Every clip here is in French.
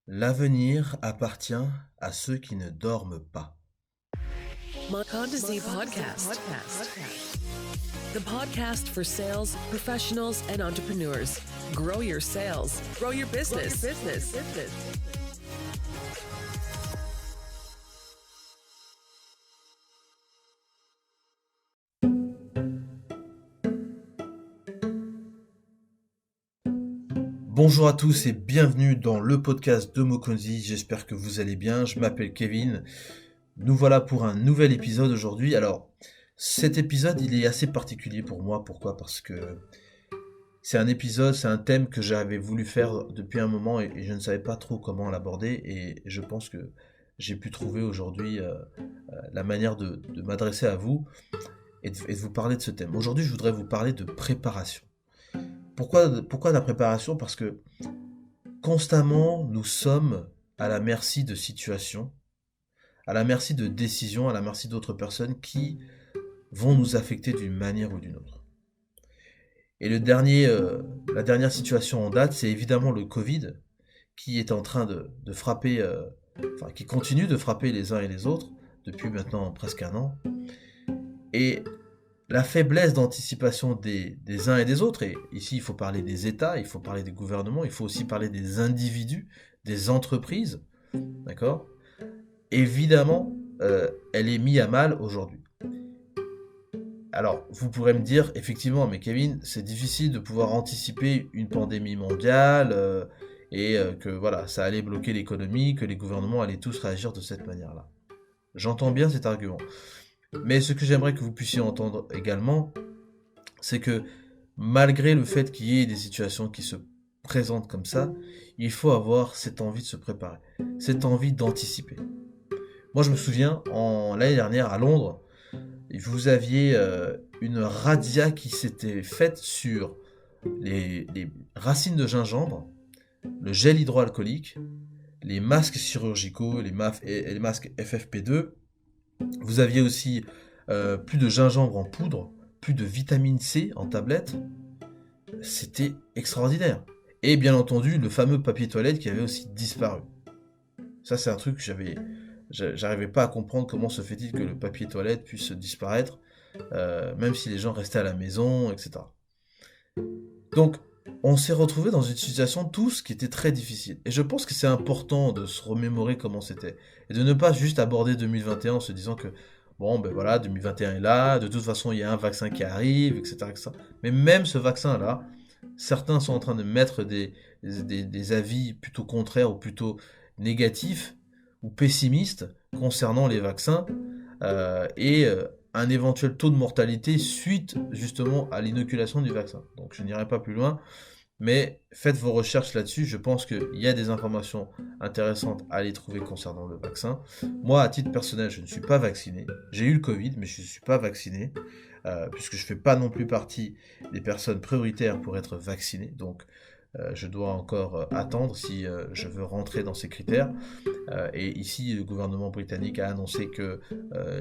L'avenir appartient à ceux qui ne dorment pas. Mondesi Podcast. The podcast for sales professionals and entrepreneurs. Grow your sales, grow your business. Bonjour à tous et bienvenue dans le podcast de Mokonzi. J'espère que vous allez bien. Je m'appelle Kevin. Nous voilà pour un nouvel épisode aujourd'hui. Alors, cet épisode, il est assez particulier pour moi. Pourquoi ? Parce que c'est un thème que j'avais voulu faire depuis un moment et je ne savais pas trop comment l'aborder. Et je pense que j'ai pu trouver aujourd'hui la manière de m'adresser à vous et de vous parler de ce thème. Aujourd'hui, je voudrais vous parler de préparation. Pourquoi la préparation ? Parce que constamment, nous sommes à la merci de situations, à la merci de décisions, à la merci d'autres personnes qui vont nous affecter d'une manière ou d'une autre. Et la dernière situation en date, c'est évidemment le Covid, qui est en train de frapper, qui continue de frapper les uns et les autres depuis maintenant presque un an. Et la faiblesse d'anticipation des uns et des autres, et ici il faut parler des États, il faut parler des gouvernements, il faut aussi parler des individus, des entreprises, d'accord ? Évidemment, elle est mise à mal aujourd'hui. Alors, vous pourrez me dire, effectivement, mais Kevin, c'est difficile de pouvoir anticiper une pandémie mondiale, que voilà, ça allait bloquer l'économie, que les gouvernements allaient tous réagir de cette manière-là. J'entends bien cet argument. Mais ce que j'aimerais que vous puissiez entendre également, c'est que malgré le fait qu'il y ait des situations qui se présentent comme ça, il faut avoir cette envie de se préparer, cette envie d'anticiper. Moi, je me souviens, l'année dernière à Londres, vous aviez une razzia qui s'était faite sur les racines de gingembre, le gel hydroalcoolique, les masques chirurgicaux, les masques FFP2. Vous aviez aussi plus de gingembre en poudre, plus de vitamine C en tablette. C'était extraordinaire. Et bien entendu, le fameux papier toilette qui avait aussi disparu. Ça, c'est un truc que j'arrivais pas à comprendre comment se fait-il que le papier toilette puisse disparaître, même si les gens restaient à la maison, etc. Donc, on s'est retrouvés dans une situation tous qui était très difficile. Et je pense que c'est important de se remémorer comment c'était. Et de ne pas juste aborder 2021 en se disant que, bon, ben voilà, 2021 est là, de toute façon, il y a un vaccin qui arrive, etc. etc. Mais même ce vaccin-là, certains sont en train de mettre des avis plutôt contraires ou plutôt négatifs ou pessimistes concernant les vaccins et un éventuel taux de mortalité suite justement à l'inoculation du vaccin. Donc je n'irai pas plus loin, mais faites vos recherches là-dessus. Je pense qu'il y a des informations intéressantes à les trouver concernant le vaccin. Moi, à titre personnel, je ne suis pas vacciné. J'ai eu le Covid, mais je ne suis pas vacciné, puisque je ne fais pas non plus partie des personnes prioritaires pour être vacciné. Donc je dois encore attendre si je veux rentrer dans ces critères. Et ici, le gouvernement britannique a annoncé que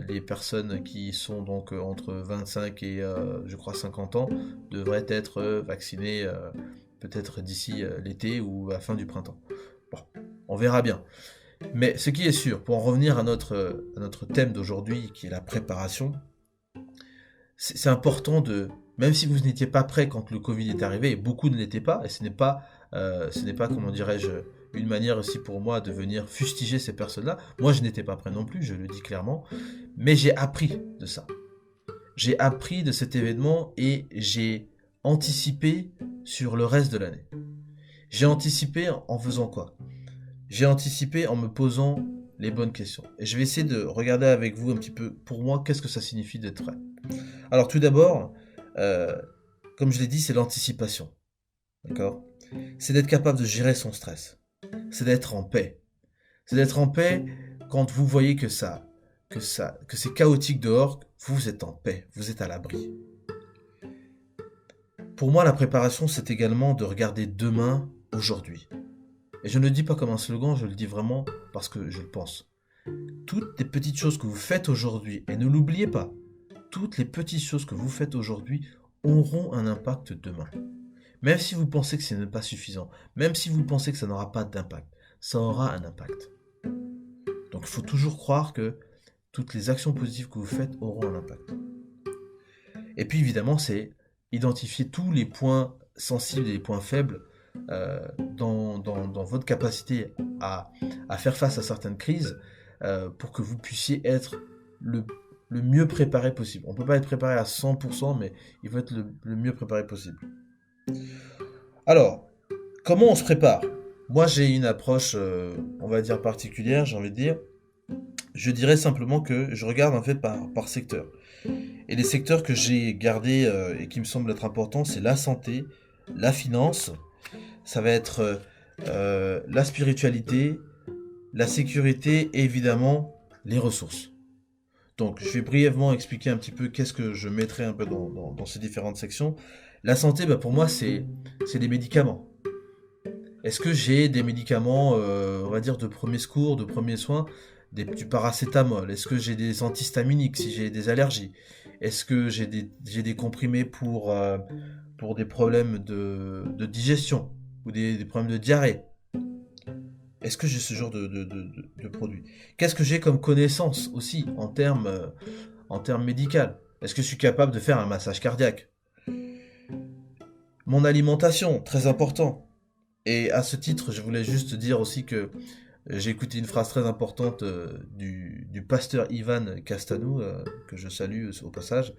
les personnes qui sont donc entre 25 et je crois 50 ans devraient être vaccinées peut-être d'ici l'été ou à la fin du printemps. Bon, on verra bien. Mais ce qui est sûr, pour en revenir à notre thème d'aujourd'hui, qui est la préparation, c'est important même si vous n'étiez pas prêt quand le Covid est arrivé, et beaucoup ne l'étaient pas, et ce n'est pas, comment dirais-je, une manière aussi pour moi de venir fustiger ces personnes-là. Moi, je n'étais pas prêt non plus, je le dis clairement, mais j'ai appris de ça. J'ai appris de cet événement et j'ai anticipé sur le reste de l'année. J'ai anticipé en faisant quoi ? J'ai anticipé en me posant les bonnes questions. Et je vais essayer de regarder avec vous un petit peu, pour moi, qu'est-ce que ça signifie d'être prêt. Alors tout d'abord, comme je l'ai dit, c'est l'anticipation. D'accord ? C'est d'être capable de gérer son stress. C'est d'être en paix. C'est d'être en paix quand vous voyez que c'est chaotique dehors, vous êtes en paix, vous êtes à l'abri. Pour moi, la préparation, c'est également de regarder demain, aujourd'hui. Et je ne le dis pas comme un slogan, je le dis vraiment parce que je le pense. Toutes les petites choses que vous faites aujourd'hui, et ne l'oubliez pas, toutes les petites choses que vous faites aujourd'hui auront un impact demain. Même si vous pensez que ce n'est pas suffisant, même si vous pensez que ça n'aura pas d'impact, ça aura un impact. Donc il faut toujours croire que toutes les actions positives que vous faites auront un impact. Et puis évidemment, c'est identifier tous les points sensibles et les points faibles dans votre capacité à faire face à certaines crises pour que vous puissiez être le mieux préparé possible. On ne peut pas être préparé à 100%, mais il faut être le mieux préparé possible. Alors, comment on se prépare? Moi, j'ai une approche, on va dire, particulière, j'ai envie de dire. Je dirais simplement que je regarde en fait par secteur. Et les secteurs que j'ai gardés et qui me semblent être importants, c'est la santé, la finance, ça va être la spiritualité, la sécurité et évidemment les ressources. Donc je vais brièvement expliquer un petit peu qu'est-ce que je mettrai un peu dans ces différentes sections. La santé, pour moi, c'est les médicaments. Est-ce que j'ai des médicaments, on va dire, de premier secours, de premiers soins, du paracétamol? Est-ce que j'ai des antihistaminiques si j'ai des allergies? Est-ce que j'ai des comprimés pour des problèmes de digestion ou des problèmes de diarrhée? Est-ce que j'ai ce genre de produits? Qu'est-ce que j'ai comme connaissance aussi en termes médicaux? Est-ce que je suis capable de faire un massage cardiaque? Mon alimentation, très important. Et à ce titre, je voulais juste dire aussi que j'ai écouté une phrase très importante du pasteur Ivan Castanou, que je salue au passage,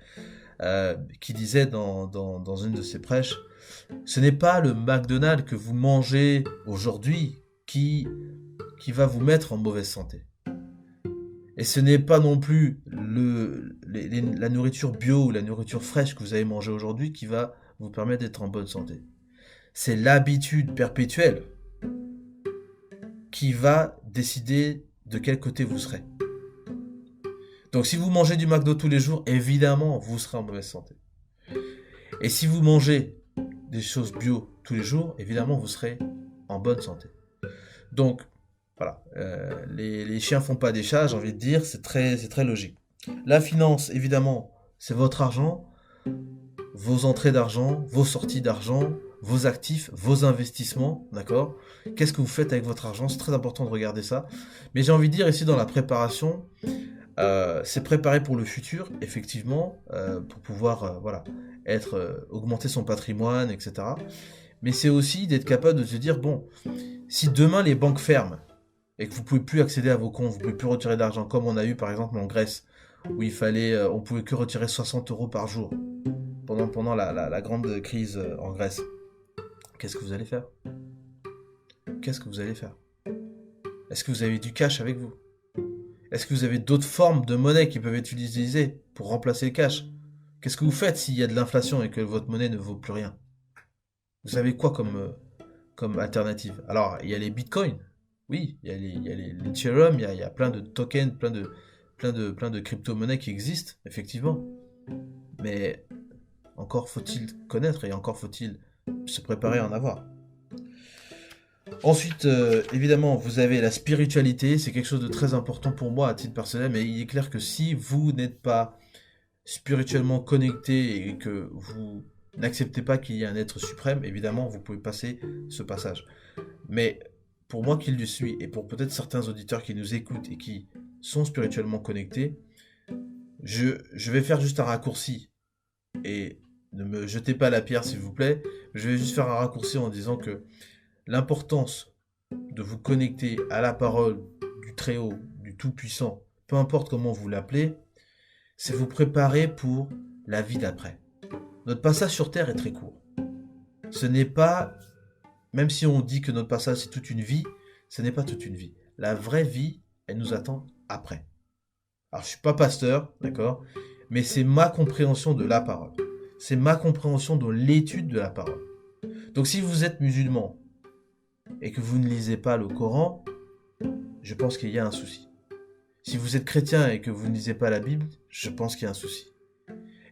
qui disait dans une de ses prêches, ce n'est pas le McDonald's que vous mangez aujourd'hui qui va vous mettre en mauvaise santé. Et ce n'est pas non plus la nourriture bio ou la nourriture fraîche que vous avez mangée aujourd'hui qui va vous permettre d'être en bonne santé. C'est l'habitude perpétuelle qui va décider de quel côté vous serez. Donc si vous mangez du McDo tous les jours, évidemment, vous serez en mauvaise santé. Et si vous mangez des choses bio tous les jours, évidemment, vous serez en bonne santé. Donc, voilà, les chiens font pas des chats, j'ai envie de dire, c'est très logique. La finance, évidemment, c'est votre argent, vos entrées d'argent, vos sorties d'argent, vos actifs, vos investissements, d'accord? Qu'est-ce que vous faites avec votre argent? C'est très important de regarder ça. Mais j'ai envie de dire ici dans la préparation, c'est préparer pour le futur, effectivement, pour pouvoir augmenter son patrimoine, etc. Mais c'est aussi d'être capable de se dire, bon, si demain les banques ferment et que vous pouvez plus accéder à vos comptes, vous pouvez plus retirer d'argent, comme on a eu par exemple en Grèce, où on pouvait que retirer 60 € par jour pendant la grande crise en Grèce. Qu'est-ce que vous allez faire? Qu'est-ce que vous allez faire? Est-ce que vous avez du cash avec vous? Est-ce que vous avez d'autres formes de monnaie qui peuvent être utilisées pour remplacer le cash? Qu'est-ce que vous faites s'il y a de l'inflation et que votre monnaie ne vaut plus rien? Vous avez quoi comme alternative? Alors, il y a les bitcoins. Oui, il y a les Ethereum, il y a plein de tokens, plein de crypto-monnaies qui existent, effectivement. Mais encore faut-il connaître et encore faut-il se préparer à en avoir. Ensuite, évidemment, vous avez la spiritualité, c'est quelque chose de très important pour moi à titre personnel, mais il est clair que si vous n'êtes pas spirituellement connecté et que vous n'acceptez pas qu'il y ait un être suprême, évidemment, vous pouvez passer ce passage. Mais pour moi qui le suis, et pour peut-être certains auditeurs qui nous écoutent et qui sont spirituellement connectés, je vais faire juste un raccourci. Et ne me jetez pas la pierre, s'il vous plaît. Je vais juste faire un raccourci en disant que l'importance de vous connecter à la parole du Très-Haut, du Tout-Puissant, peu importe comment vous l'appelez, c'est vous préparer pour la vie d'après. Notre passage sur Terre est très court. Ce n'est pas, même si on dit que notre passage c'est toute une vie, ce n'est pas toute une vie. La vraie vie, elle nous attend après. Alors je suis pas pasteur, d'accord, mais c'est ma compréhension de la parole. C'est ma compréhension de l'étude de la parole. Donc si vous êtes musulman et que vous ne lisez pas le Coran, je pense qu'il y a un souci. Si vous êtes chrétien et que vous ne lisez pas la Bible, je pense qu'il y a un souci.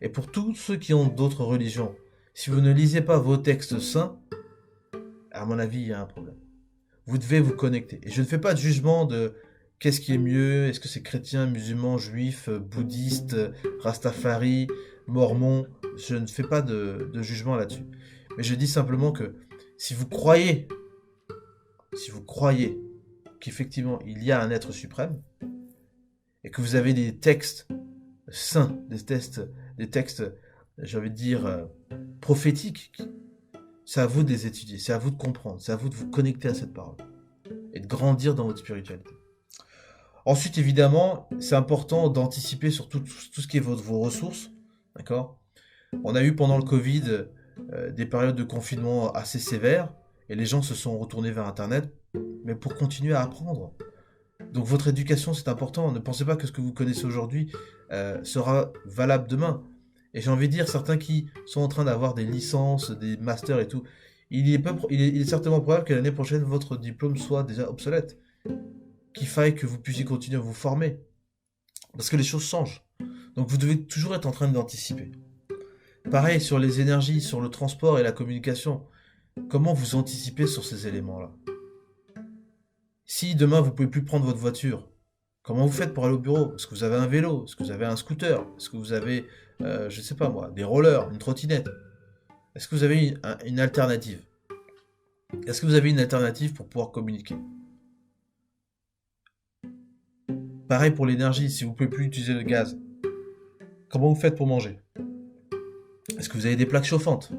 Et pour tous ceux qui ont d'autres religions, si vous ne lisez pas vos textes saints, à mon avis, il y a un problème. Vous devez vous connecter. Et je ne fais pas de jugement de qu'est-ce qui est mieux, est-ce que c'est chrétien, musulman, juif, bouddhiste, rastafari, mormon. Je ne fais pas de jugement là-dessus. Mais je dis simplement que si vous croyez qu'effectivement il y a un être suprême, et que vous avez des textes saints, des textes, j'ai envie de dire, prophétiques, c'est à vous de les étudier, c'est à vous de comprendre, c'est à vous de vous connecter à cette parole, et de grandir dans votre spiritualité. Ensuite, évidemment, c'est important d'anticiper sur tout ce qui est vos ressources, d'accord ? On a eu pendant le Covid des périodes de confinement assez sévères, et les gens se sont retournés vers Internet, mais pour continuer à apprendre. Donc votre éducation, c'est important. Ne pensez pas que ce que vous connaissez aujourd'hui sera valable demain. Et j'ai envie de dire, certains qui sont en train d'avoir des licences, des masters et tout, il est certainement probable que l'année prochaine, votre diplôme soit déjà obsolète. Qu'il faille que vous puissiez continuer à vous former. Parce que les choses changent. Donc vous devez toujours être en train d'anticiper. Pareil sur les énergies, sur le transport et la communication. Comment vous anticipez sur ces éléments-là ? Si demain vous ne pouvez plus prendre votre voiture, comment vous faites pour aller au bureau ? Est-ce que vous avez un vélo ? Est-ce que vous avez un scooter ? Est-ce que vous avez, je ne sais pas moi, des rollers, une trottinette ? Est-ce que vous avez une alternative ? Est-ce que vous avez une alternative pour pouvoir communiquer ? Pareil pour l'énergie, si vous ne pouvez plus utiliser le gaz, comment vous faites pour manger ? Est-ce que vous avez des plaques chauffantes ?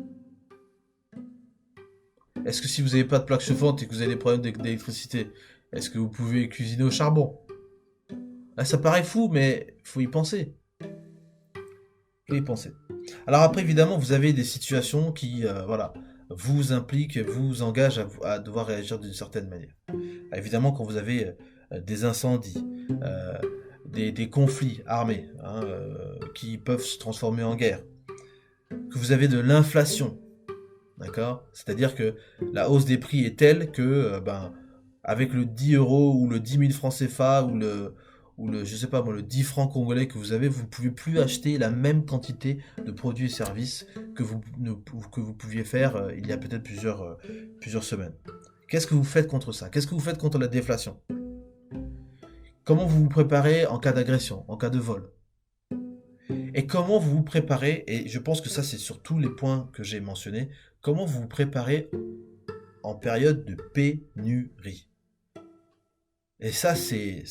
Est-ce que si vous n'avez pas de plaques chauffantes et que vous avez des problèmes d'électricité, est-ce que vous pouvez cuisiner au charbon ? Là, ça paraît fou, mais il faut y penser. Faut y penser. Alors après, évidemment, vous avez des situations qui, vous impliquent, vous engagent à devoir réagir d'une certaine manière. Évidemment, quand vous avez des incendies, des conflits armés qui peuvent se transformer en guerre, que vous avez de l'inflation, d'accord ? C'est-à-dire que la hausse des prix est telle que, avec le 10 euros ou le 10 000 francs CFA ou le, je sais pas moi, le 10 francs congolais que vous avez, vous ne pouvez plus acheter la même quantité de produits et services que vous pouviez faire il y a peut-être plusieurs semaines. Qu'est-ce que vous faites contre ça ? Qu'est-ce que vous faites contre la déflation ? Comment vous vous préparez en cas d'agression, en cas de vol ? Et comment vous vous préparez, et je pense que ça c'est sur tous les points que j'ai mentionnés, comment vous vous préparez en période de pénurie ? Et ça c'est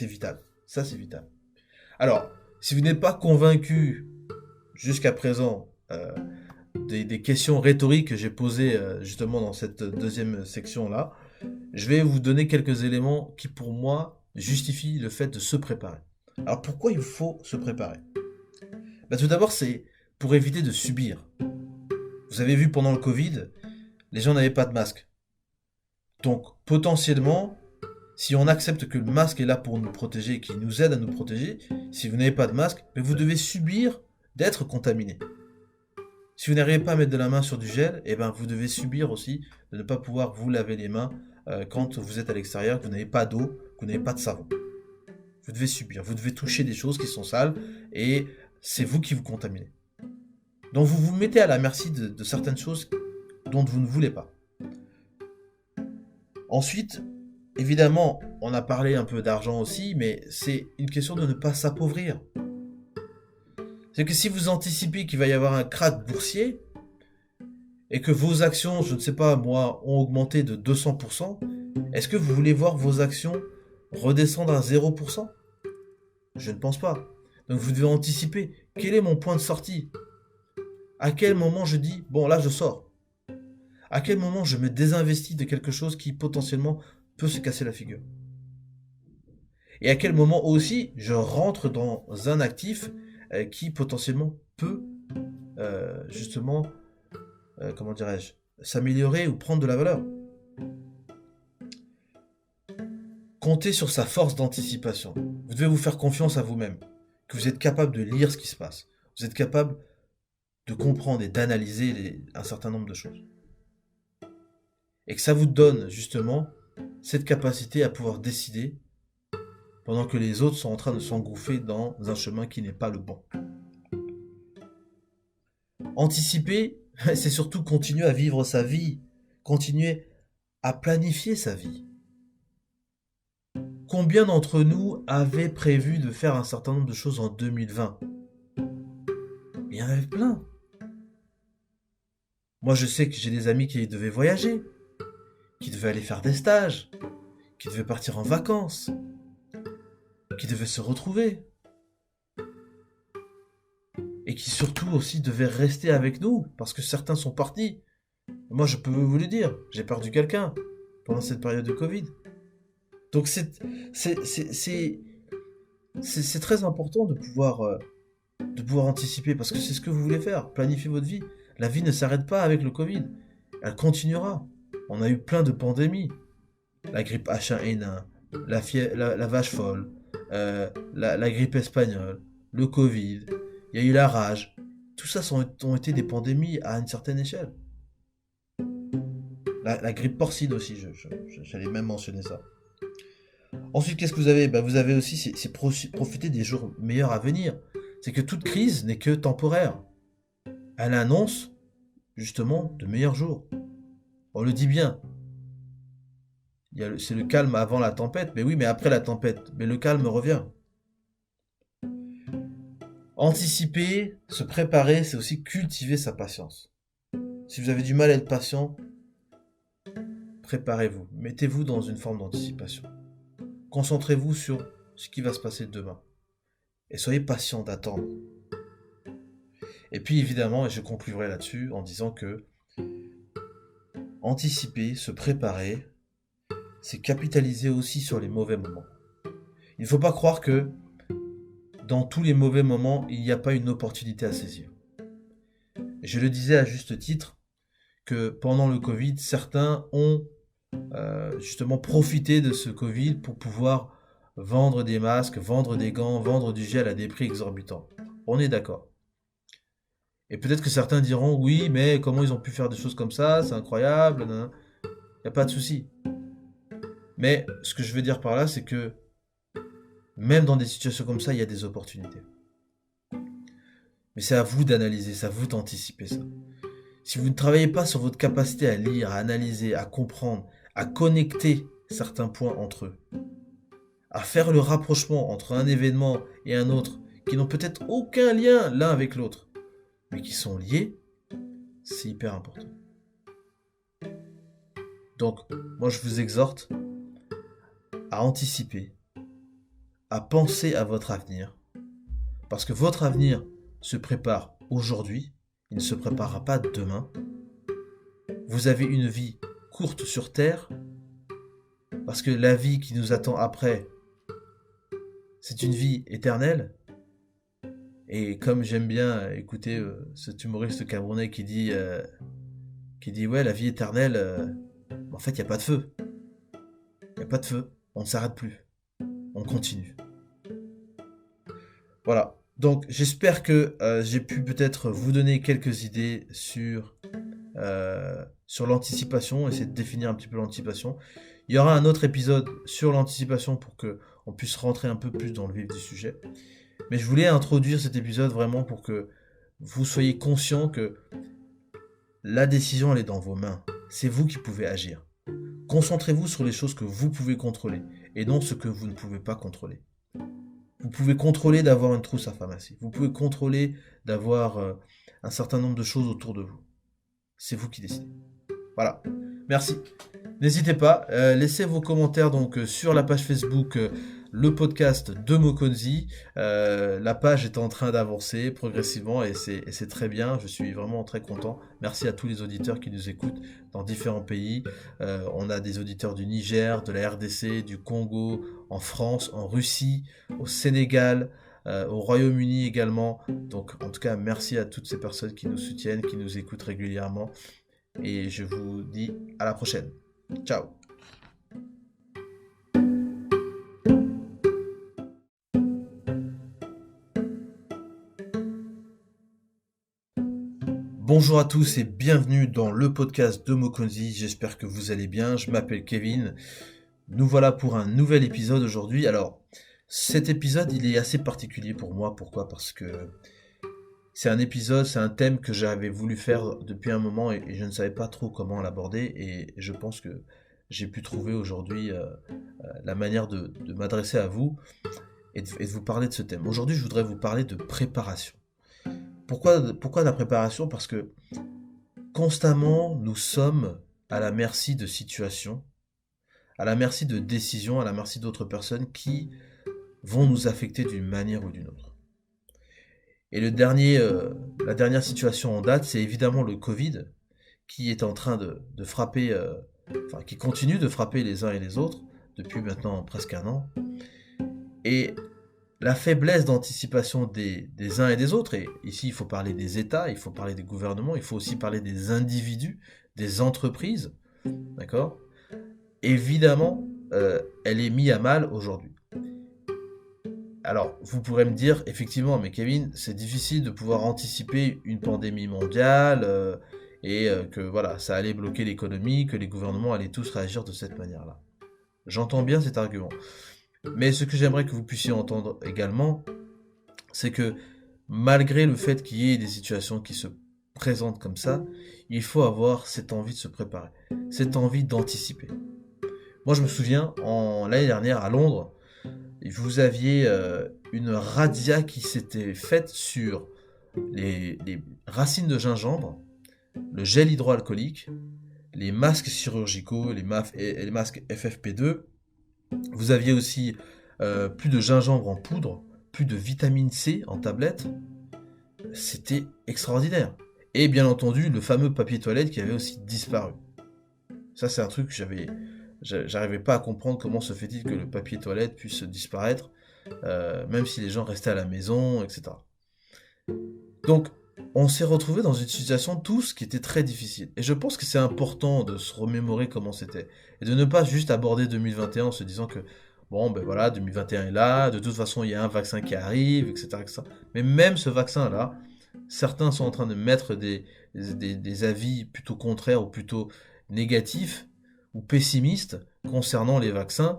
vital. Ça c'est vital. Alors, si vous n'êtes pas convaincu jusqu'à présent des questions rhétoriques que j'ai posées justement dans cette deuxième section-là, je vais vous donner quelques éléments qui pour moi justifient le fait de se préparer. Alors pourquoi il faut se préparer ? Tout d'abord, c'est pour éviter de subir. Vous avez vu pendant le Covid, les gens n'avaient pas de masque. Donc potentiellement, si on accepte que le masque est là pour nous protéger, qu'il nous aide à nous protéger, si vous n'avez pas de masque, vous devez subir d'être contaminé. Si vous n'arrivez pas à mettre de la main sur du gel, vous devez subir aussi de ne pas pouvoir vous laver les mains quand vous êtes à l'extérieur, que vous n'avez pas d'eau, que vous n'avez pas de savon. Vous devez subir, vous devez toucher des choses qui sont sales et c'est vous qui vous contaminez. Donc vous vous mettez à la merci de certaines choses dont vous ne voulez pas. Ensuite, évidemment, on a parlé un peu d'argent aussi, mais c'est une question de ne pas s'appauvrir. C'est que si vous anticipez qu'il va y avoir un krach boursier et que vos actions, je ne sais pas moi, ont augmenté de 200%, est-ce que vous voulez voir vos actions redescendre à 0%? Je ne pense pas. Donc vous devez anticiper. Quel est mon point de sortie? À quel moment je dis, bon là je sors? À quel moment je me désinvestis de quelque chose qui potentiellement peut se casser la figure? Et à quel moment aussi je rentre dans un actif qui potentiellement peut s'améliorer ou prendre de la valeur? Comptez sur sa force d'anticipation. Vous devez vous faire confiance à vous-même, que vous êtes capable de lire ce qui se passe. Vous êtes capable de comprendre et d'analyser un certain nombre de choses. Et que ça vous donne justement cette capacité à pouvoir décider pendant que les autres sont en train de s'engouffrer dans un chemin qui n'est pas le bon. Anticiper, c'est surtout continuer à vivre sa vie, continuer à planifier sa vie. Combien d'entre nous avaient prévu de faire un certain nombre de choses en 2020 ? Il y en avait plein. Moi, je sais que j'ai des amis qui devaient voyager, qui devaient aller faire des stages, qui devaient partir en vacances, qui devaient se retrouver, et qui surtout aussi devaient rester avec nous, parce que certains sont partis. Moi, je peux vous le dire, j'ai perdu quelqu'un pendant cette période de Covid. Donc c'est très important de pouvoir anticiper, parce que c'est ce que vous voulez faire, planifier votre vie. La vie ne s'arrête pas avec le Covid, elle continuera. On a eu plein de pandémies, la grippe H1N1, la vache folle, la grippe espagnole, le Covid, il y a eu la rage. Tout ça ont été des pandémies à une certaine échelle. La grippe porcine aussi, j'allais même mentionner ça. Ensuite, qu'est-ce que vous avez ? Vous avez aussi, c'est profiter des jours meilleurs à venir. C'est que toute crise n'est que temporaire. Elle annonce, justement, de meilleurs jours. On le dit bien. C'est le calme avant la tempête. Mais oui, mais après la tempête, mais le calme revient. Anticiper, se préparer, c'est aussi cultiver sa patience. Si vous avez du mal à être patient, préparez-vous. Mettez-vous dans une forme d'anticipation. Concentrez-vous sur ce qui va se passer demain. Et soyez patient d'attendre. Et puis évidemment, et je conclurai là-dessus en disant que anticiper, se préparer, c'est capitaliser aussi sur les mauvais moments. Il ne faut pas croire que dans tous les mauvais moments, il n'y a pas une opportunité à saisir. Et je le disais à juste titre, que pendant le Covid, certains ont justement profité de ce Covid pour pouvoir vendre des masques, vendre des gants, vendre du gel à des prix exorbitants. On est d'accord. Et peut-être que certains diront, oui, mais comment ils ont pu faire des choses comme ça, c'est incroyable, il n'y a pas de souci. Mais ce que je veux dire par là, c'est que même dans des situations comme ça, il y a des opportunités. Mais c'est à vous d'analyser, c'est à vous d'anticiper ça. Si vous ne travaillez pas sur votre capacité à lire, à analyser, à comprendre, à connecter certains points entre eux, à faire le rapprochement entre un événement et un autre, qui n'ont peut-être aucun lien l'un avec l'autre, mais qui sont liés, c'est hyper important. Donc, moi je vous exhorte à anticiper, à penser à votre avenir, parce que votre avenir se prépare aujourd'hui, il ne se préparera pas demain. Vous avez une vie courte sur Terre, parce que la vie qui nous attend après, c'est une vie éternelle. Et comme j'aime bien écouter cet humoriste camerounais qui dit ouais, la vie éternelle, en fait il n'y a pas de feu. Il n'y a pas de feu, on ne s'arrête plus, on continue. Voilà, donc j'espère que j'ai pu peut-être vous donner quelques idées sur l'anticipation, essayer de définir un petit peu l'anticipation. Il y aura un autre épisode sur l'anticipation pour qu'on puisse rentrer un peu plus dans le vif du sujet. Mais je voulais introduire cet épisode vraiment pour que vous soyez conscient que la décision, elle est dans vos mains. C'est vous qui pouvez agir. Concentrez-vous sur les choses que vous pouvez contrôler et non ce que vous ne pouvez pas contrôler. Vous pouvez contrôler d'avoir une trousse à pharmacie. Vous pouvez contrôler d'avoir un certain nombre de choses autour de vous. C'est vous qui décidez. Voilà. Merci. N'hésitez pas, laissez vos commentaires donc sur la page Facebook le podcast de Mokonzi. La page est en train d'avancer progressivement et c'est très bien. Je suis vraiment très content. Merci à tous les auditeurs qui nous écoutent dans différents pays. On a des auditeurs du Niger, de la RDC, du Congo, en France, en Russie, au Sénégal, au Royaume-Uni également. Donc en tout cas, merci à toutes ces personnes qui nous soutiennent, qui nous écoutent régulièrement. Et je vous dis à la prochaine. Ciao. Bonjour à tous et bienvenue dans le podcast de Mokonzi. J'espère que vous allez bien. Je m'appelle Kevin. Nous voilà pour un nouvel épisode aujourd'hui. Alors, cet épisode, il est assez particulier pour moi. Pourquoi ? Parce que c'est un thème que j'avais voulu faire depuis un moment et je ne savais pas trop comment l'aborder et je pense que j'ai pu trouver aujourd'hui la manière de m'adresser à vous et de vous parler de ce thème. Aujourd'hui, je voudrais vous parler de préparation. Pourquoi la préparation ? Parce que constamment, nous sommes à la merci de situations à la merci de décisions, à la merci d'autres personnes qui vont nous affecter d'une manière ou d'une autre. Et la dernière situation en date, c'est évidemment le Covid, qui est en train de frapper, qui continue de frapper les uns et les autres depuis maintenant presque un an. Et la faiblesse d'anticipation des uns et des autres, et ici il faut parler des États, il faut parler des gouvernements, il faut aussi parler des individus, des entreprises, d'accord? Évidemment, elle est mise à mal aujourd'hui. Alors, vous pourrez me dire, effectivement, mais Kevin, c'est difficile de pouvoir anticiper une pandémie mondiale, que voilà, ça allait bloquer l'économie, que les gouvernements allaient tous réagir de cette manière-là. J'entends bien cet argument. Mais ce que j'aimerais que vous puissiez entendre également, c'est que malgré le fait qu'il y ait des situations qui se présentent comme ça, il faut avoir cette envie de se préparer, cette envie d'anticiper. Moi, je me souviens, l'année dernière à Londres, vous aviez une razzia qui s'était faite sur les racines de gingembre, le gel hydroalcoolique, les masques chirurgicaux, les masques FFP2. Vous aviez aussi plus de gingembre en poudre, plus de vitamine C en tablette. C'était extraordinaire. Et bien entendu, le fameux papier toilette qui avait aussi disparu. Ça, c'est un truc que j'arrivais pas à comprendre comment se fait-il que le papier toilette puisse disparaître, même si les gens restaient à la maison, etc. Donc, on s'est retrouvés dans une situation tous qui était très difficile. Et je pense que c'est important de se remémorer comment c'était. Et de ne pas juste aborder 2021 en se disant que, bon, ben voilà, 2021 est là, de toute façon, il y a un vaccin qui arrive, etc. etc. Mais même ce vaccin-là, certains sont en train de mettre des avis plutôt contraires ou plutôt négatifs ou pessimistes concernant les vaccins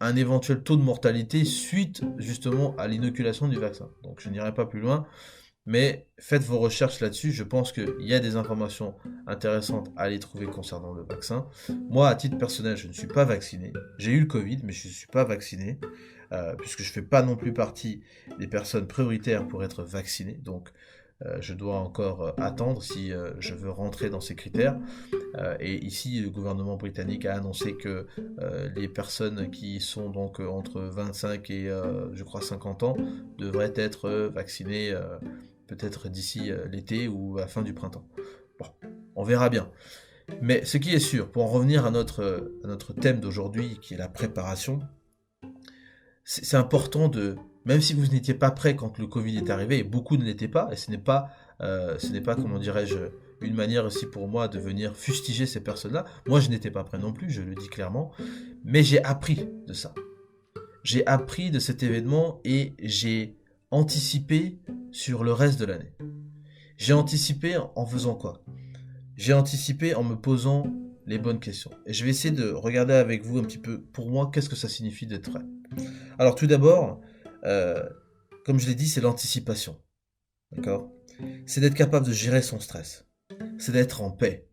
un éventuel taux de mortalité suite justement à l'inoculation du vaccin. Donc je n'irai pas plus loin, mais faites vos recherches là-dessus. Je pense qu'il y a des informations intéressantes à aller trouver concernant le vaccin. Moi, à titre personnel, je ne suis pas vacciné. J'ai eu le Covid, mais je ne suis pas vacciné, puisque je ne fais pas non plus partie des personnes prioritaires pour être vacciné. Donc je dois encore attendre si je veux rentrer dans ces critères. Et ici, le gouvernement britannique a annoncé que les personnes qui sont donc entre 25 et je crois 50 ans devraient être vaccinées peut-être d'ici l'été ou à la fin du printemps. Bon, on verra bien. Mais ce qui est sûr, pour en revenir à notre thème d'aujourd'hui, qui est la préparation, c'est important même si vous n'étiez pas prêt quand le Covid est arrivé, et beaucoup ne l'étaient pas, et ce n'est pas, comment dirais-je, une manière aussi pour moi de venir fustiger ces personnes-là. Moi, je n'étais pas prêt non plus, je le dis clairement, mais j'ai appris de ça. J'ai appris de cet événement et j'ai anticipé sur le reste de l'année. J'ai anticipé en faisant quoi? J'ai anticipé en me posant les bonnes questions. Et je vais essayer de regarder avec vous un petit peu, pour moi, qu'est-ce que ça signifie d'être prêt. Alors tout d'abord, comme je l'ai dit, c'est l'anticipation. D'accord? C'est d'être capable de gérer son stress. C'est d'être en paix.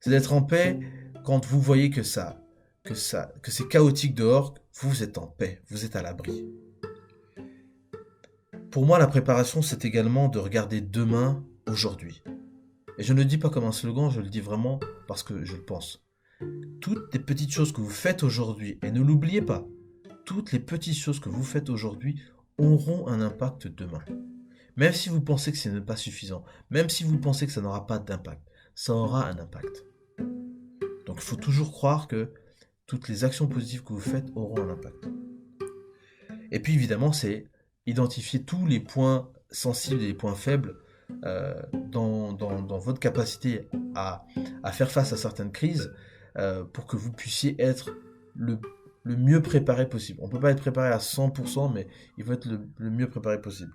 C'est d'être en paix quand vous voyez que c'est chaotique dehors, vous êtes en paix, vous êtes à l'abri. Pour moi, la préparation, c'est également de regarder demain, aujourd'hui. Et je ne le dis pas comme un slogan, je le dis vraiment parce que je le pense. Toutes les petites choses que vous faites aujourd'hui, et ne l'oubliez pas, toutes les petites choses que vous faites aujourd'hui auront un impact demain. Même si vous pensez que ce n'est pas suffisant, même si vous pensez que ça n'aura pas d'impact, ça aura un impact. Donc il faut toujours croire que toutes les actions positives que vous faites auront un impact. Et puis évidemment, c'est identifier tous les points sensibles et les points faibles dans votre capacité à faire face à certaines crises pour que vous puissiez être le mieux préparé possible. On ne peut pas être préparé à 100%, mais il faut être le mieux préparé possible.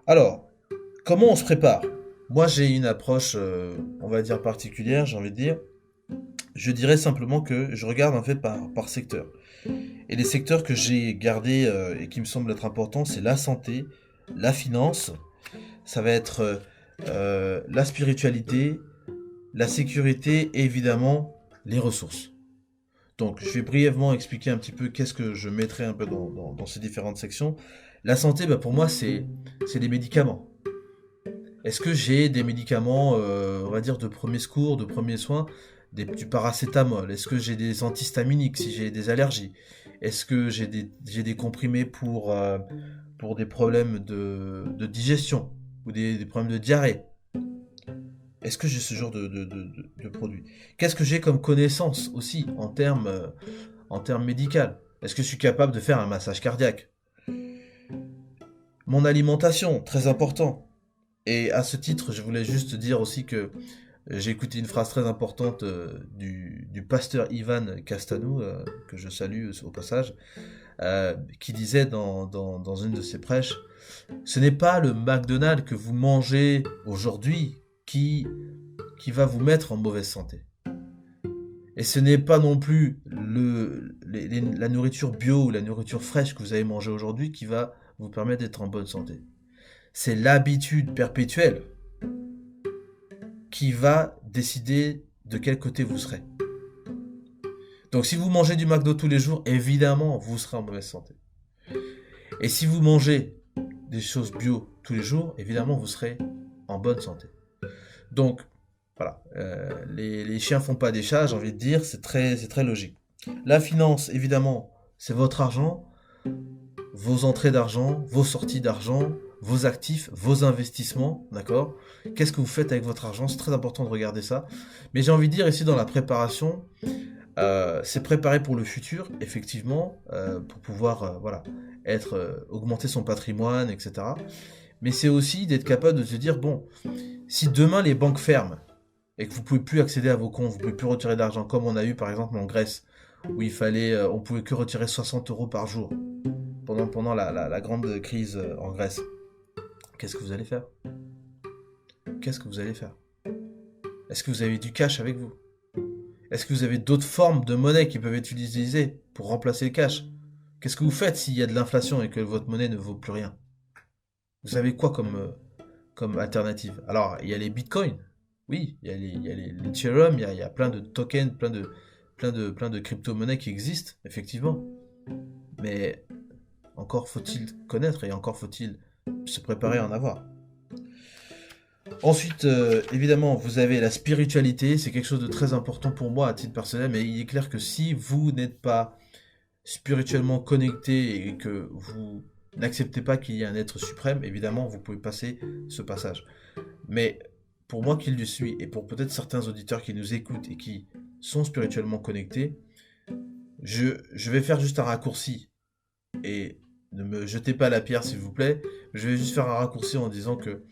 Alors, comment on se prépare? Moi, j'ai une approche, on va dire particulière, j'ai envie de dire. Je dirais simplement que je regarde en fait par secteur. Et les secteurs que j'ai gardés et qui me semblent être importants, c'est la santé, la finance, ça va être la spiritualité, la sécurité et évidemment les ressources. Donc, je vais brièvement expliquer un petit peu qu'est-ce que je mettrai un peu dans ces différentes sections. La santé, pour moi, c'est les médicaments. Est-ce que j'ai des médicaments, on va dire, de premier secours, de premiers soins? du paracétamol? Est-ce que j'ai des antihistaminiques si j'ai des allergies? Est-ce que j'ai des comprimés pour des problèmes de digestion ou des problèmes de diarrhée? Est-ce que j'ai ce genre de produits? Qu'est-ce que j'ai comme connaissance aussi en termes médicaux? Est-ce que je suis capable de faire un massage cardiaque? Mon alimentation, très important. Et à ce titre, je voulais juste dire aussi que j'ai écouté une phrase très importante du pasteur Ivan Castanou, que je salue au passage, qui disait dans une de ses prêches, ce n'est pas le McDonald's que vous mangez aujourd'hui qui va vous mettre en mauvaise santé. Et ce n'est pas non plus la nourriture bio ou la nourriture fraîche que vous avez mangée aujourd'hui qui va vous permettre d'être en bonne santé. C'est l'habitude perpétuelle qui va décider de quel côté vous serez. Donc si vous mangez du McDo tous les jours, évidemment, vous serez en mauvaise santé. Et si vous mangez des choses bio tous les jours, évidemment, vous serez en bonne santé. Donc, voilà, les chiens font pas des chats, j'ai envie de dire, c'est très logique. La finance, évidemment, c'est votre argent, vos entrées d'argent, vos sorties d'argent, vos actifs, vos investissements, d'accord? Qu'est-ce que vous faites avec votre argent? C'est très important de regarder ça. Mais j'ai envie de dire ici dans la préparation, c'est préparer pour le futur, effectivement, pour pouvoir voilà, augmenter son patrimoine, etc. Mais c'est aussi d'être capable de se dire, bon, si demain les banques ferment et que vous pouvez plus accéder à vos comptes, vous pouvez plus retirer d'argent, comme on a eu par exemple en Grèce, où on pouvait que retirer 60 € par jour pendant la grande crise en Grèce. Qu'est-ce que vous allez faire? Qu'est-ce que vous allez faire? Est-ce que vous avez du cash avec vous? Est-ce que vous avez d'autres formes de monnaie qui peuvent être utilisées pour remplacer le cash? Qu'est-ce que vous faites s'il y a de l'inflation et que votre monnaie ne vaut plus rien? Vous avez quoi comme alternative? Alors, il y a les bitcoins, oui, il y a les Ethereum, il y a plein de tokens, plein de crypto-monnaies qui existent, effectivement. Mais encore faut-il connaître et encore faut-il se préparer à en avoir. Ensuite, évidemment, vous avez la spiritualité, c'est quelque chose de très important pour moi à titre personnel, mais il est clair que si vous n'êtes pas spirituellement connecté et que vous n'acceptez pas qu'il y ait un être suprême, évidemment, vous pouvez passer ce passage. Mais pour moi qui le suis, et pour peut-être certains auditeurs qui nous écoutent et qui sont spirituellement connectés, je vais faire juste un raccourci. Et ne me jetez pas la pierre, s'il vous plaît. Je vais juste faire un raccourci en disant que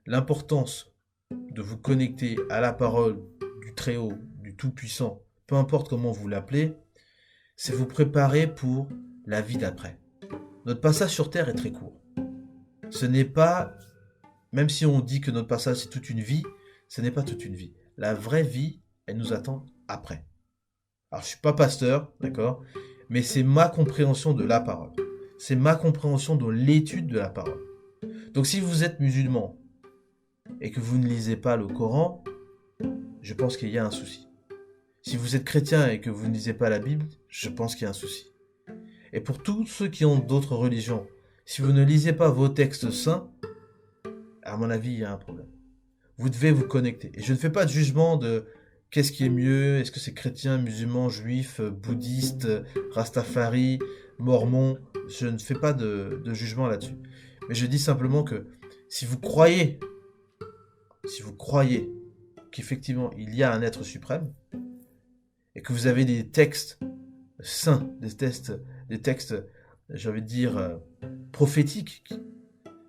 l'importance de vous connecter à la parole du Très-Haut, du Tout-Puissant, peu importe comment vous l'appelez, c'est vous préparer pour la vie d'après. Notre passage sur Terre est très court. Ce n'est pas, même si on dit que notre passage c'est toute une vie, ce n'est pas toute une vie. La vraie vie, elle nous attend après. Alors je suis pas pasteur, d'accord, mais c'est ma compréhension de la parole. C'est ma compréhension de l'étude de la parole. Donc si vous êtes musulman et que vous ne lisez pas le Coran, je pense qu'il y a un souci. Si vous êtes chrétien et que vous ne lisez pas la Bible, je pense qu'il y a un souci. Et pour tous ceux qui ont d'autres religions, si vous ne lisez pas vos textes saints, à mon avis, il y a un problème. Vous devez vous connecter. Et je ne fais pas de jugement de qu'est-ce qui est mieux, est-ce que c'est chrétien, musulman, juif, bouddhiste, rastafari, mormon. Je ne fais pas de jugement là-dessus. Mais je dis simplement que si vous croyez qu'effectivement il y a un être suprême, et que vous avez des textes saints, des textes, j'ai envie de dire, prophétiques,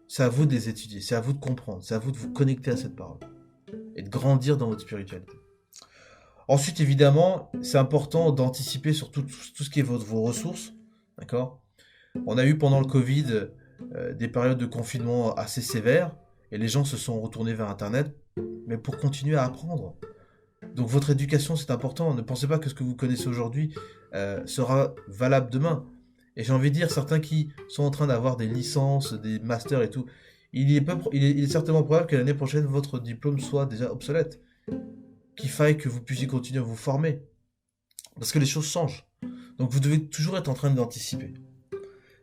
c'est à vous de les étudier, c'est à vous de comprendre, c'est à vous de vous connecter à cette parole, et de grandir dans votre spiritualité. Ensuite, évidemment, c'est important d'anticiper sur tout ce qui est vos ressources, d'accord? On a eu pendant le Covid des périodes de confinement assez sévères, et les gens se sont retournés vers Internet, mais pour continuer à apprendre. Donc votre éducation, c'est important. Ne pensez pas que ce que vous connaissez aujourd'hui sera valable demain. Et j'ai envie de dire, certains qui sont en train d'avoir des licences, des masters et tout, il est certainement probable que l'année prochaine, votre diplôme soit déjà obsolète. Qu'il faille que vous puissiez continuer à vous former. Parce que les choses changent. Donc vous devez toujours être en train d'anticiper.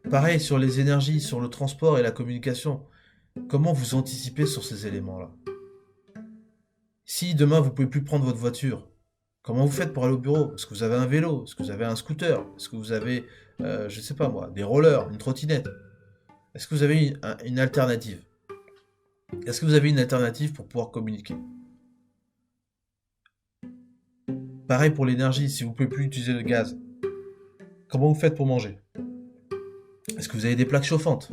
Pareil sur les énergies, sur le transport et la communication. Comment vous anticipez sur ces éléments-là? Si demain vous pouvez plus prendre votre voiture Comment vous faites pour aller au bureau? Est-ce que vous avez un vélo? Est-ce que vous avez un scooter? Est-ce que vous avez, je sais pas moi, des rollers, une trottinette? Est-ce que vous avez une alternative? Est-ce que vous avez une alternative pour pouvoir communiquer? Pareil pour l'énergie, si vous ne pouvez plus utiliser le gaz, comment vous faites pour manger? Est-ce que vous avez des plaques chauffantes?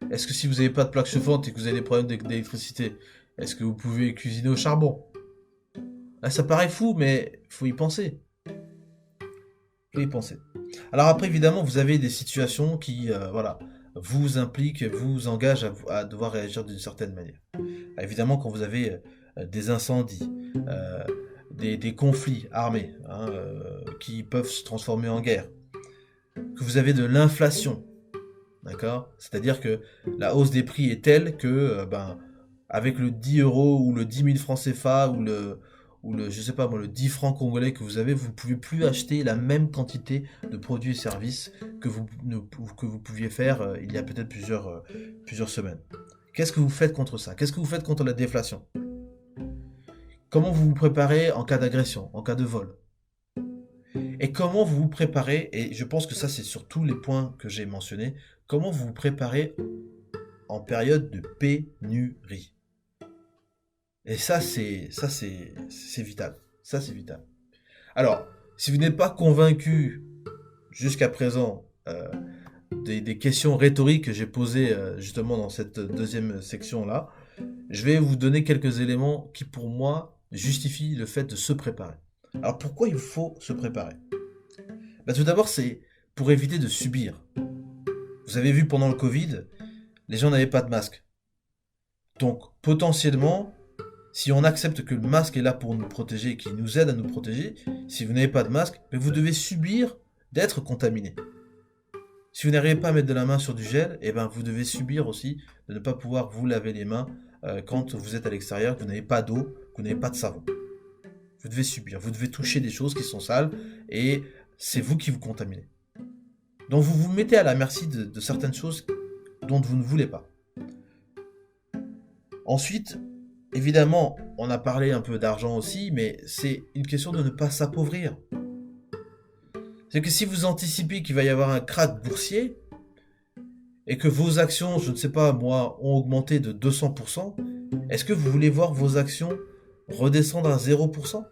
Est-ce que si vous n'avez pas de plaques chauffantes et que vous avez des problèmes d'électricité, est-ce que vous pouvez cuisiner au charbon? Là, ça paraît fou, mais faut y penser. Faut y penser. Alors après, évidemment, vous avez des situations qui, voilà, vous impliquent, vous engagent à devoir réagir d'une certaine manière. Évidemment, quand vous avez des incendies, euh, des conflits armés hein, qui peuvent se transformer en guerre, que vous avez de l'inflation, d'accord? C'est-à-dire que la hausse des prix est telle que, avec le 10 euros ou le 10 000 francs CFA ou je sais pas moi, le 10 francs congolais que vous avez, vous ne pouvez plus acheter la même quantité de produits et services que vous pouviez faire il y a peut-être plusieurs semaines. Qu'est-ce que vous faites contre ça? Qu'est-ce que vous faites contre la déflation? Comment vous vous préparez en cas d'agression, en cas de vol? Et comment vous vous préparez, et je pense que ça c'est sur tous les points que j'ai mentionnés, comment vous vous préparez en période de pénurie? Et ça c'est vital. Ça c'est vital. Alors, si vous n'êtes pas convaincu jusqu'à présent des questions rhétoriques que j'ai posées justement dans cette deuxième section-là, je vais vous donner quelques éléments qui pour moi justifient le fait de se préparer. Alors pourquoi il faut se préparer? Tout d'abord, c'est pour éviter de subir. Vous avez vu pendant le Covid, les gens n'avaient pas de masque. Donc potentiellement, si on accepte que le masque est là pour nous protéger et qu'il nous aide à nous protéger, si vous n'avez pas de masque, vous devez subir d'être contaminé. Si vous n'arrivez pas à mettre de la main sur du gel, vous devez subir aussi de ne pas pouvoir vous laver les mains quand vous êtes à l'extérieur, que vous n'avez pas d'eau, que vous n'avez pas de savon. Vous devez subir, vous devez toucher des choses qui sont sales et c'est vous qui vous contaminez. Donc vous vous mettez à la merci de certaines choses dont vous ne voulez pas. Ensuite, évidemment, on a parlé un peu d'argent aussi, mais c'est une question de ne pas s'appauvrir. C'est que si vous anticipez qu'il va y avoir un krach boursier, et que vos actions, je ne sais pas moi, ont augmenté de 200%, est-ce que vous voulez voir vos actions redescendre à 0%?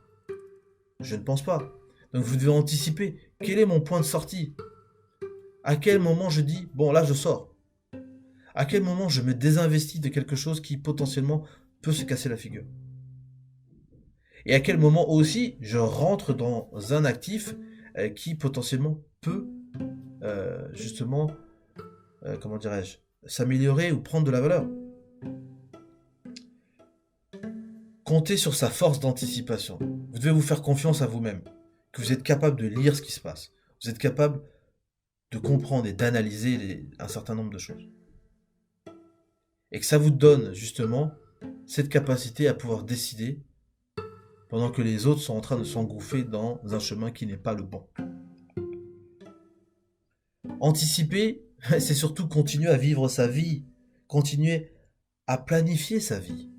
Je ne pense pas. Donc vous devez anticiper. Quel est mon point de sortie? À quel moment je dis, bon là je sors? À quel moment je me désinvestis de quelque chose qui potentiellement peut se casser la figure? Et à quel moment aussi je rentre dans un actif qui potentiellement peut justement, comment dirais-je, s'améliorer ou prendre de la valeur? Comptez sur sa force d'anticipation. Vous devez vous faire confiance à vous-même, que vous êtes capable de lire ce qui se passe. Vous êtes capable de comprendre et d'analyser un certain nombre de choses. Et que ça vous donne justement cette capacité à pouvoir décider pendant que les autres sont en train de s'engouffrer dans un chemin qui n'est pas le bon. Anticiper, c'est surtout continuer à vivre sa vie, continuer à planifier sa vie.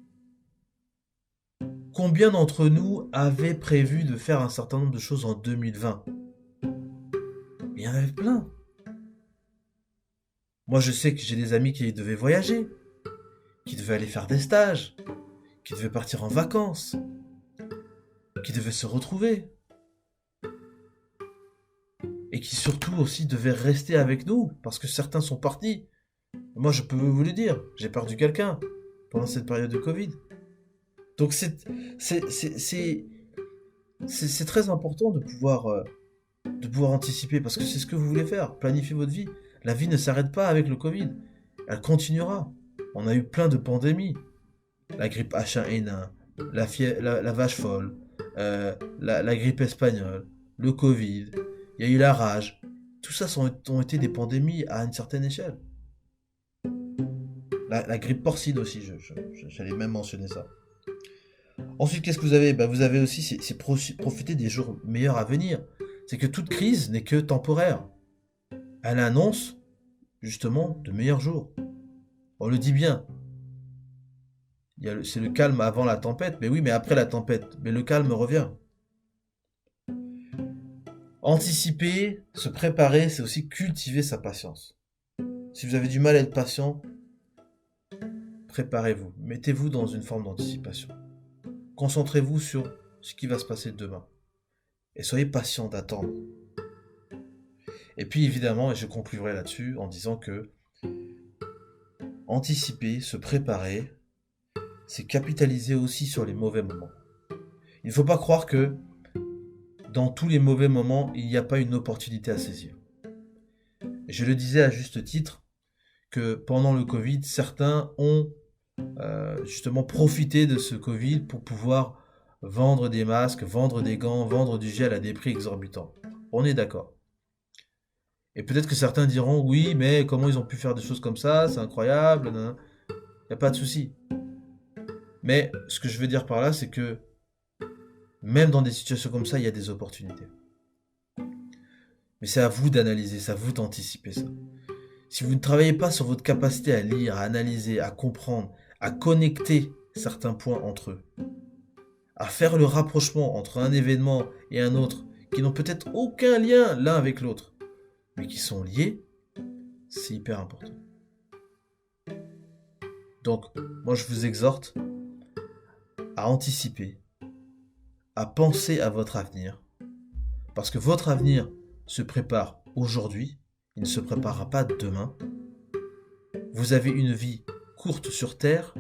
Combien d'entre nous avaient prévu de faire un certain nombre de choses en 2020? Il y en avait plein. Moi, je sais que j'ai des amis qui devaient voyager, qui devaient aller faire des stages, qui devaient partir en vacances, qui devaient se retrouver. Et qui surtout aussi devaient rester avec nous, parce que certains sont partis. Moi, je peux vous le dire, j'ai perdu quelqu'un pendant cette période de Covid. Donc c'est très important de pouvoir anticiper, parce que c'est ce que vous voulez faire, planifier votre vie. La vie ne s'arrête pas avec le Covid, elle continuera. On a eu plein de pandémies, la grippe H1N1, la vache folle, la grippe espagnole, le Covid, il y a eu la rage. Tout ça ont été des pandémies à une certaine échelle. La grippe porcine aussi, j'allais même mentionner ça. Ensuite, qu'est-ce que vous avez? Vous avez aussi, c'est profiter des jours meilleurs à venir. C'est que toute crise n'est que temporaire. Elle annonce, justement, de meilleurs jours. On le dit bien. C'est le calme avant la tempête. Mais oui, mais après la tempête, mais le calme revient. Anticiper, se préparer, c'est aussi cultiver sa patience. Si vous avez du mal à être patient, préparez-vous. Mettez-vous dans une forme d'anticipation. Concentrez-vous sur ce qui va se passer demain. Et soyez patient d'attendre. Et puis évidemment, et je conclurai là-dessus en disant que anticiper, se préparer, c'est capitaliser aussi sur les mauvais moments. Il ne faut pas croire que dans tous les mauvais moments, il n'y a pas une opportunité à saisir. Je le disais à juste titre que pendant le Covid, certains ont justement profité de ce Covid pour pouvoir vendre des masques, vendre des gants, vendre du gel à des prix exorbitants. On est d'accord. Et peut-être que certains diront, oui, mais comment ils ont pu faire des choses comme ça, c'est incroyable, il n'y a pas de souci. Mais ce que je veux dire par là, c'est que même dans des situations comme ça, il y a des opportunités. Mais c'est à vous d'analyser, c'est à vous d'anticiper ça. Si vous ne travaillez pas sur votre capacité à lire, à analyser, à comprendre, à connecter certains points entre eux, à faire le rapprochement entre un événement et un autre, qui n'ont peut-être aucun lien l'un avec l'autre, mais qui sont liés, c'est hyper important. Donc, moi je vous exhorte à anticiper, à penser à votre avenir, parce que votre avenir se prépare aujourd'hui, il ne se préparera pas demain. Vous avez une vie courte sur Terre,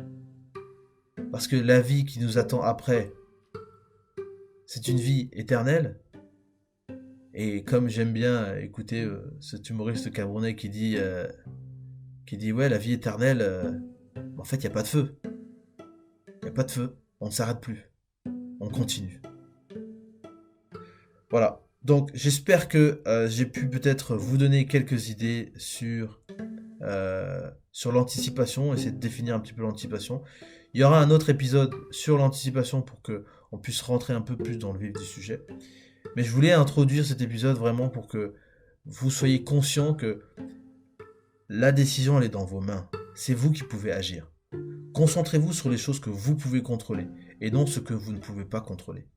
parce que la vie qui nous attend après, c'est une vie éternelle. Et comme j'aime bien écouter cet humoriste camerounais qui dit ouais, la vie éternelle, en fait, il n'y a pas de feu. Il n'y a pas de feu, on ne s'arrête plus, on continue. Voilà, donc j'espère que j'ai pu peut-être vous donner quelques idées sur l'anticipation, essayer de définir un petit peu l'anticipation. Il y aura un autre épisode sur l'anticipation pour qu'on puisse rentrer un peu plus dans le vif du sujet. Mais je voulais introduire cet épisode vraiment pour que vous soyez conscient que la décision, elle est dans vos mains. C'est vous qui pouvez agir. Concentrez-vous sur les choses que vous pouvez contrôler et non ce que vous ne pouvez pas contrôler.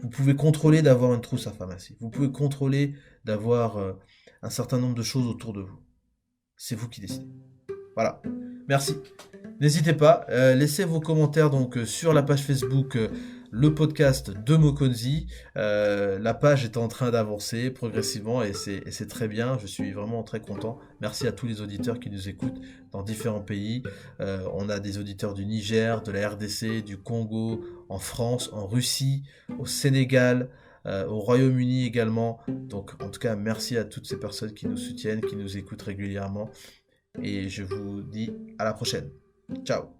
Vous pouvez contrôler d'avoir une trousse à pharmacie. Vous pouvez contrôler d'avoir un certain nombre de choses autour de vous. C'est vous qui décidez. Voilà. Merci. N'hésitez pas, laissez vos commentaires donc sur la page Facebook le podcast de Mokonzi. La page est en train d'avancer progressivement et c'est très bien. Je suis vraiment très content. Merci à tous les auditeurs qui nous écoutent dans différents pays. On a des auditeurs du Niger, de la RDC, du Congo, en France, en Russie, au Sénégal, au Royaume-Uni également. Donc en tout cas, merci à toutes ces personnes qui nous soutiennent, qui nous écoutent régulièrement. Et je vous dis à la prochaine. Ciao.